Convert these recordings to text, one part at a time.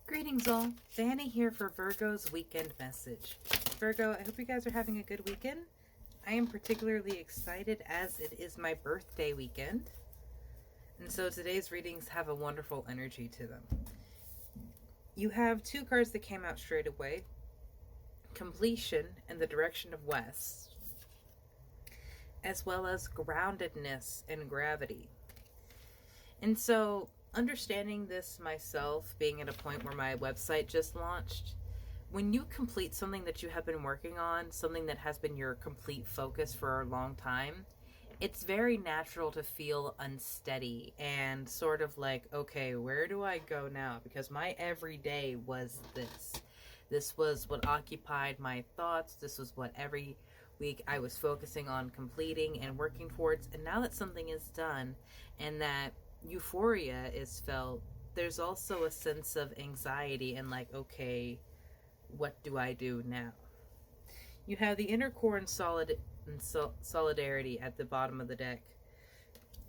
Greetings all, Fanny here for Virgo's weekend message. Virgo, I hope you guys are having a good weekend. I am particularly excited as it is my birthday weekend. And so today's readings have a wonderful energy to them. You have two cards that came out straight away. Completion and the direction of west, as well as groundedness and gravity. And so understanding this myself, being at a point where my website just launched, when you complete something that you have been working on, something that has been your complete focus for a long time, it's very natural to feel unsteady and sort of like, okay, where do I go now? Because my everyday was this. This was what occupied my thoughts. This was what every week I was focusing on completing and working towards. And now that something is done and that euphoria is felt, there's also a sense of anxiety and like, okay, what do I do now? You have the inner core and solidarity at the bottom of the deck.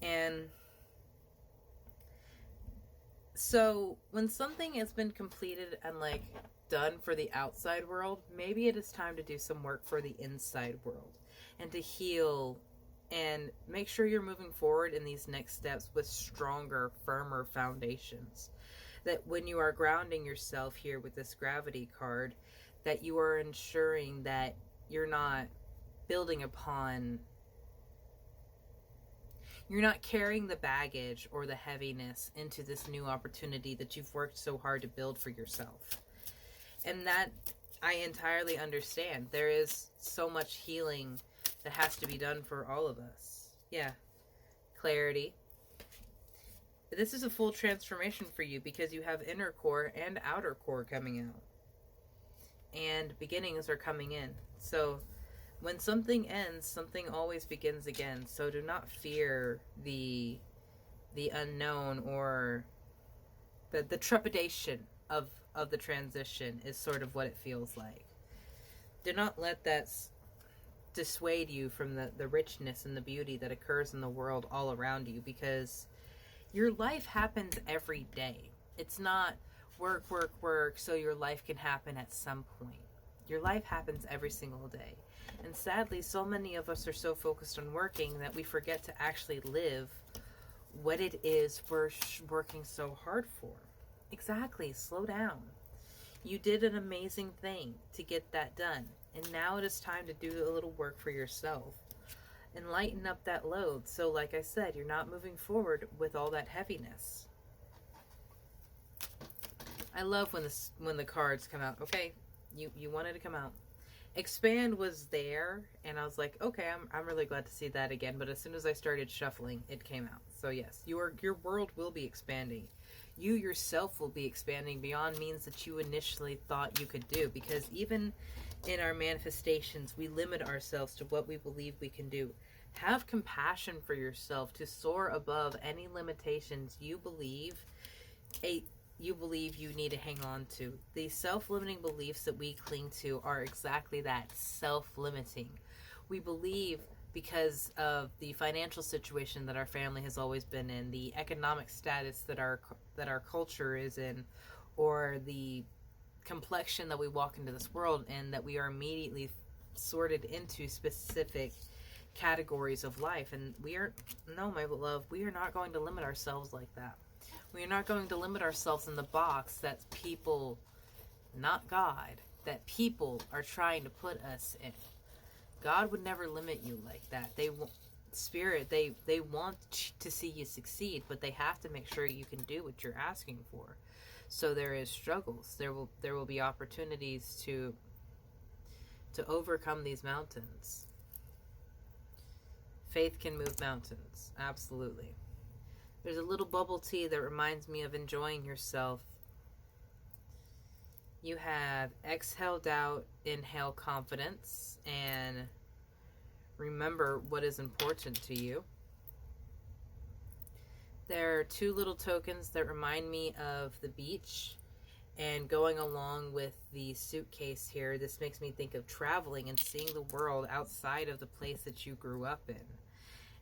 And so when something has been completed and like done for the outside world, maybe it is time to do some work for the inside world and to heal and make sure you're moving forward in these next steps with stronger, firmer foundations. That when you are grounding yourself here with this gravity card, that you are ensuring that you're not building upon, you're not carrying the baggage or the heaviness into this new opportunity that you've worked so hard to build for yourself. And that I entirely understand. There is so much healing that has to be done for all of us. Yeah. Clarity. This is a full transformation for you because you have inner core and outer core coming out. And beginnings are coming in. So when something ends, something always begins again. So do not fear the unknown or the trepidation of the transition is sort of what it feels like. Do not let that dissuade you from the richness and the beauty that occurs in the world all around you, because your life happens every day. It's not work, work, work so your life can happen at some point. Your life happens every single day. And sadly, so many of us are so focused on working that we forget to actually live what it is we're working so hard for. Exactly. Slow down. You did an amazing thing to get that done. And now it is time to do a little work for yourself and lighten up that load. So like I said, you're not moving forward with all that heaviness. I love when the cards come out. Okay, you wanted to come out. Expand was there, and I was like, okay, I'm really glad to see that again. But as soon as I started shuffling, it came out. So yes, your world will be expanding. You yourself will be expanding beyond means that you initially thought you could do. Because even in our manifestations, we limit ourselves to what we believe we can do. Have compassion for yourself to soar above any limitations you believe you need to hang on to. These self-limiting beliefs that we cling to are exactly that, self-limiting. We believe because of the financial situation that our family has always been in, the economic status that our culture is in, or the complexion that we walk into this world in, that we are immediately sorted into specific categories of life. And no, my love, we are not going to limit ourselves like that. We are not going to limit ourselves in the box that people, not God, that people are trying to put us in. God would never limit you like that. They want to see you succeed, but they have to make sure you can do what you're asking for. So there is struggles. There will be opportunities to overcome these mountains. Faith can move mountains. Absolutely. There's a little bubble tea that reminds me of enjoying yourself. You have exhale doubt, inhale confidence, and remember what is important to you. There are two little tokens that remind me of the beach, and going along with the suitcase here, this makes me think of traveling and seeing the world outside of the place that you grew up in.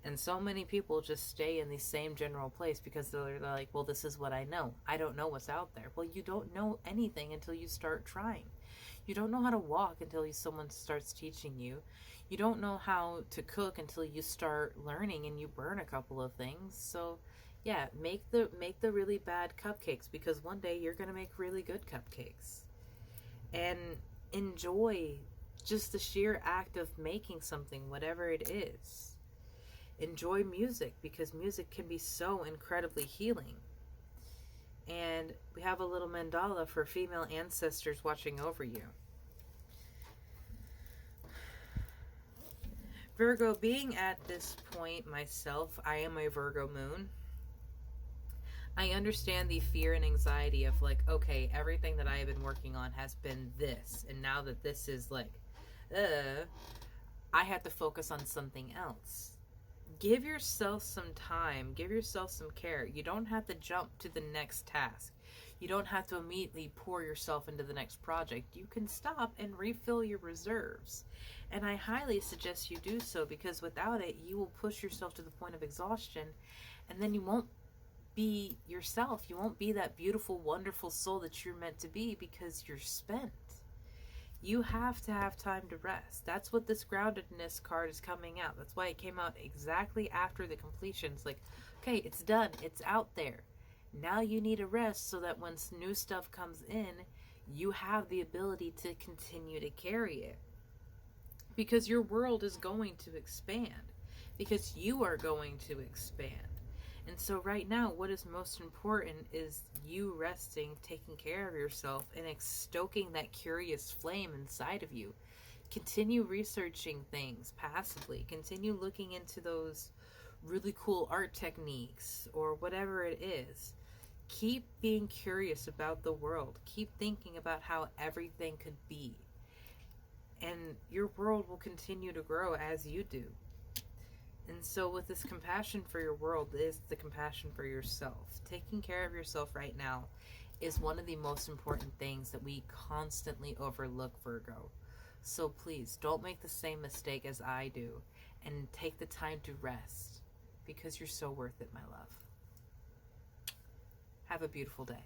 And so many people just stay in the same general place because they're like, well, this is what I know. I don't know what's out there. Well, you don't know anything until you start trying. You don't know how to walk until someone starts teaching you. You don't know how to cook until you start learning and you burn a couple of things. So, yeah, make the really bad cupcakes, because one day you're going to make really good cupcakes. And enjoy just the sheer act of making something, whatever it is. Enjoy music, because music can be so incredibly healing. And we have a little mandala for female ancestors watching over you. Virgo, being at this point myself, I am a Virgo moon. I understand the fear and anxiety of like, okay, everything that I have been working on has been this, and now that this is like, I have to focus on something else. Give yourself some time. Give yourself some care. You don't have to jump to the next task. You don't have to immediately pour yourself into the next project. You can stop and refill your reserves. And I highly suggest you do so, because without it, you will push yourself to the point of exhaustion, and then you won't be yourself. You won't be that beautiful, wonderful soul that you're meant to be, because you're spent. You have to have time to rest. That's what this groundedness card is coming out. That's why it came out exactly after the completion. It's like, okay, it's done. It's out there. Now you need a rest so that when new stuff comes in, you have the ability to continue to carry it. Because your world is going to expand. Because you are going to expand. And so right now, what is most important is you resting, taking care of yourself, and stoking that curious flame inside of you. Continue researching things passively. Continue looking into those really cool art techniques or whatever it is. Keep being curious about the world. Keep thinking about how everything could be. And your world will continue to grow as you do. And so with this compassion for your world is the compassion for yourself. Taking care of yourself right now is one of the most important things that we constantly overlook, Virgo. So please don't make the same mistake as I do, and take the time to rest, because you're so worth it, my love. Have a beautiful day.